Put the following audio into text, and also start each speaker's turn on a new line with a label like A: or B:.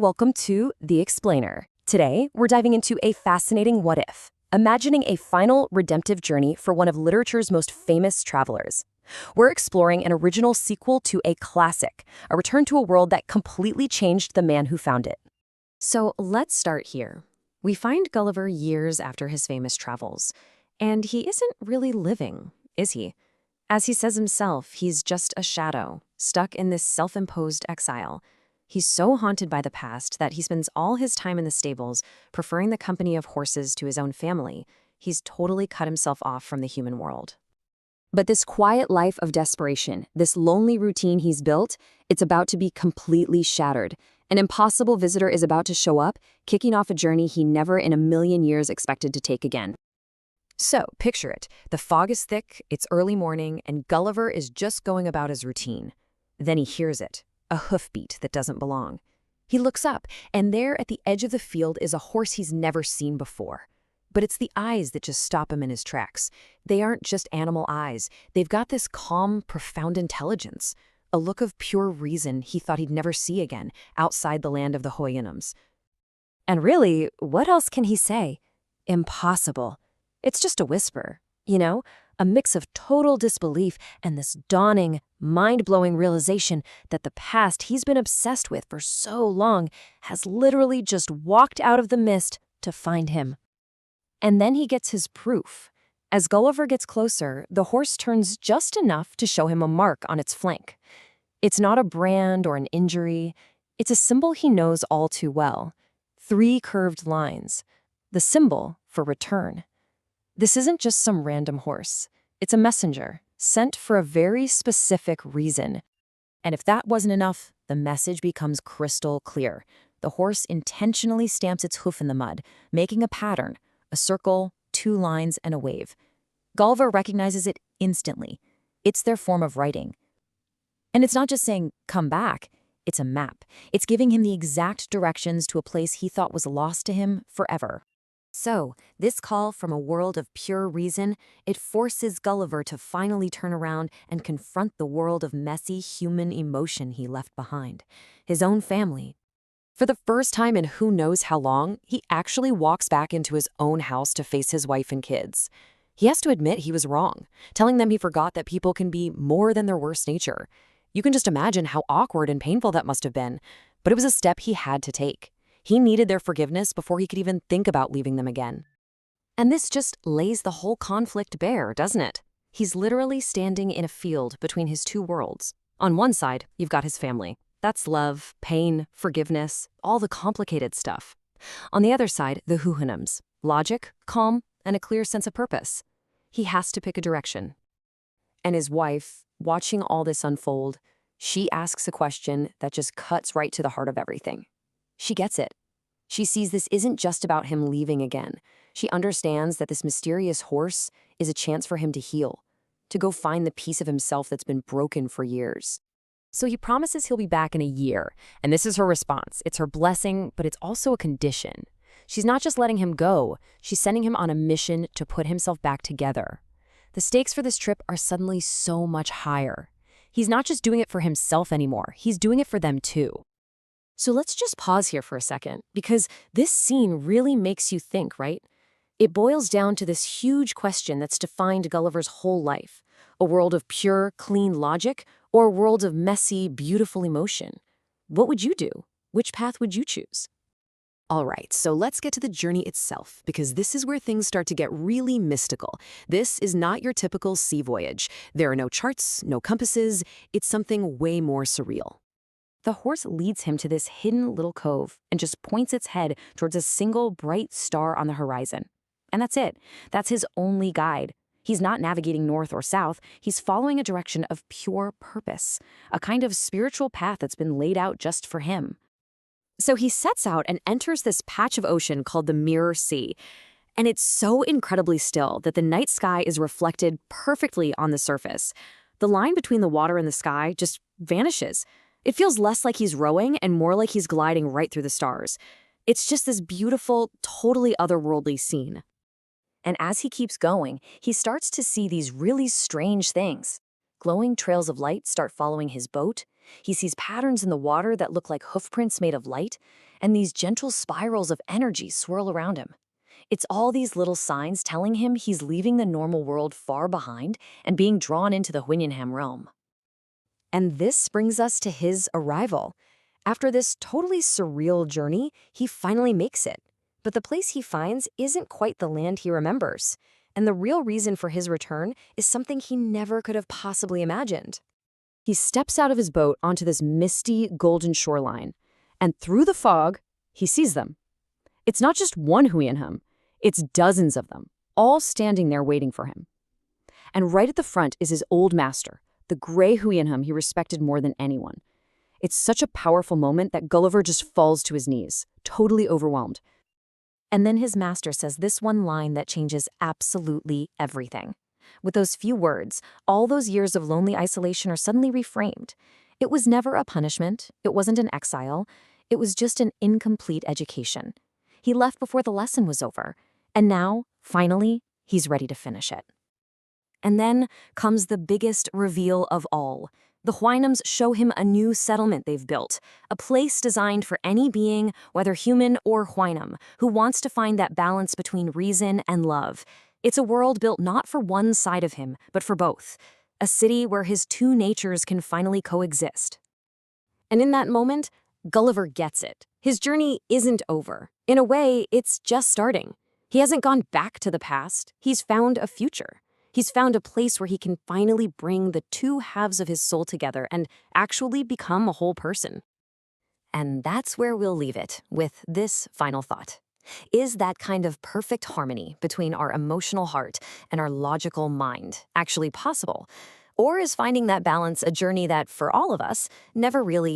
A: welcome to The Explainer. Today, we're diving into a fascinating what-if, imagining a final redemptive journey for one of literature's most famous travelers. We're exploring an original sequel to a classic, a return to a world that completely changed the man who found it.
B: So let's start here. We find Gulliver years after his famous travels, and he isn't really living, is he? As he says himself, he's just a shadow, stuck in this self-imposed exile. He's so haunted by the past that he spends all his time in the stables, preferring the company of horses to his own family. He's totally cut himself off from the human world.
A: But this quiet life of desperation, this lonely routine he's built, it's about to be completely shattered. An impossible visitor is about to show up, kicking off a journey he never in a million years expected to take again.
B: So, picture it. The fog is thick, it's early morning, and Gulliver is just going about his routine. Then he hears it, a hoofbeat that doesn't belong. He looks up, and there at the edge of the field is a horse he's never seen before. But it's the eyes that just stop him in his tracks. They aren't just animal eyes. They've got this calm, profound intelligence, a look of pure reason he thought he'd never see again outside the land of the Houyhnhnms.
A: And really, what else can he say? Impossible. It's just a whisper, a mix of total disbelief and this dawning, mind-blowing realization that the past he's been obsessed with for so long has literally just walked out of the mist to find him. And then he gets his proof. As Gulliver gets closer, the horse turns just enough to show him a mark on its flank. It's not a brand or an injury. It's a symbol he knows all too well. 3 curved lines. The symbol for return. This isn't just some random horse. It's a messenger, sent for a very specific reason. And if that wasn't enough, the message becomes crystal clear. The horse intentionally stamps its hoof in the mud, making a pattern, a circle, 2 lines, and a wave. Gulliver recognizes it instantly. It's their form of writing. And it's not just saying, "Come back." It's a map. It's giving him the exact directions to a place he thought was lost to him forever. So, this call from a world of pure reason, it forces Gulliver to finally turn around and confront the world of messy human emotion he left behind. His own family. For the first time in who knows how long, he actually walks back into his own house to face his wife and kids. He has to admit he was wrong, telling them he forgot that people can be more than their worst nature. You can just imagine how awkward and painful that must have been, but it was a step he had to take. He needed their forgiveness before he could even think about leaving them again. And this just lays the whole conflict bare, doesn't it? He's literally standing in a field between his 2 worlds. On one side, you've got his family. That's love, pain, forgiveness, all the complicated stuff. On the other side, the Houyhnhnms. Logic, calm, and a clear sense of purpose. He has to pick a direction. And his wife, watching all this unfold, she asks a question that just cuts right to the heart of everything. She gets it. She sees this isn't just about him leaving again. She understands that this mysterious horse is a chance for him to heal, to go find the piece of himself that's been broken for years. So he promises he'll be back in a year, and this is her response. It's her blessing, but it's also a condition. She's not just letting him go, she's sending him on a mission to put himself back together. The stakes for this trip are suddenly so much higher. He's not just doing it for himself anymore, he's doing it for them too. So let's just pause here for a second, because this scene really makes you think, right? It boils down to this huge question that's defined Gulliver's whole life. A world of pure, clean logic, or a world of messy, beautiful emotion? What would you do? Which path would you choose?
C: All right, so let's get to the journey itself, because this is where things start to get really mystical. This is not your typical sea voyage. There are no charts, no compasses. It's something way more surreal.
A: The horse leads him to this hidden little cove and just points its head towards a single bright star on the horizon. And that's it. That's his only guide. He's not navigating north or south. He's following a direction of pure purpose, a kind of spiritual path that's been laid out just for him. So he sets out and enters this patch of ocean called the Mirror Sea. And it's so incredibly still that the night sky is reflected perfectly on the surface. The line between the water and the sky just vanishes. It feels less like he's rowing and more like he's gliding right through the stars. It's just this beautiful, totally otherworldly scene. And as he keeps going, he starts to see these really strange things. Glowing trails of light start following his boat.
B: He sees patterns in the water that look like hoofprints made of light, and these gentle spirals of energy swirl around him. It's all these little signs telling him he's leaving the normal world far behind and being drawn into the Houyhnhnm realm.
A: And this brings us to his arrival. After this totally surreal journey, he finally makes it. But the place he finds isn't quite the land he remembers. And the real reason for his return is something he never could have possibly imagined.
B: He steps out of his boat onto this misty, golden shoreline, and through the fog, he sees them. It's not just one Houyhnhnm, it's dozens of them, all standing there waiting for him. And right at the front is his old master, the gray Houyhnhnm he respected more than anyone. It's such a powerful moment that Gulliver just falls to his knees, totally overwhelmed.
A: And then his master says this one line that changes absolutely everything. With those few words, all those years of lonely isolation are suddenly reframed. It was never a punishment, it wasn't an exile, it was just an incomplete education. He left before the lesson was over, and now, finally, he's ready to finish it. And then comes the biggest reveal of all. The Houyhnhnms show him a new settlement they've built, a place designed for any being, whether human or Houyhnhnm, who wants to find that balance between reason and love. It's a world built not for one side of him, but for both. A city where his two natures can finally coexist. And in that moment, Gulliver gets it. His journey isn't over. In a way, it's just starting. He hasn't gone back to the past. He's found a future. He's found a place where he can finally bring the two halves of his soul together and actually become a whole person. And that's where we'll leave it, with this final thought. Is that kind of perfect harmony between our emotional heart and our logical mind actually possible? Or is finding that balance a journey that, for all of us, never really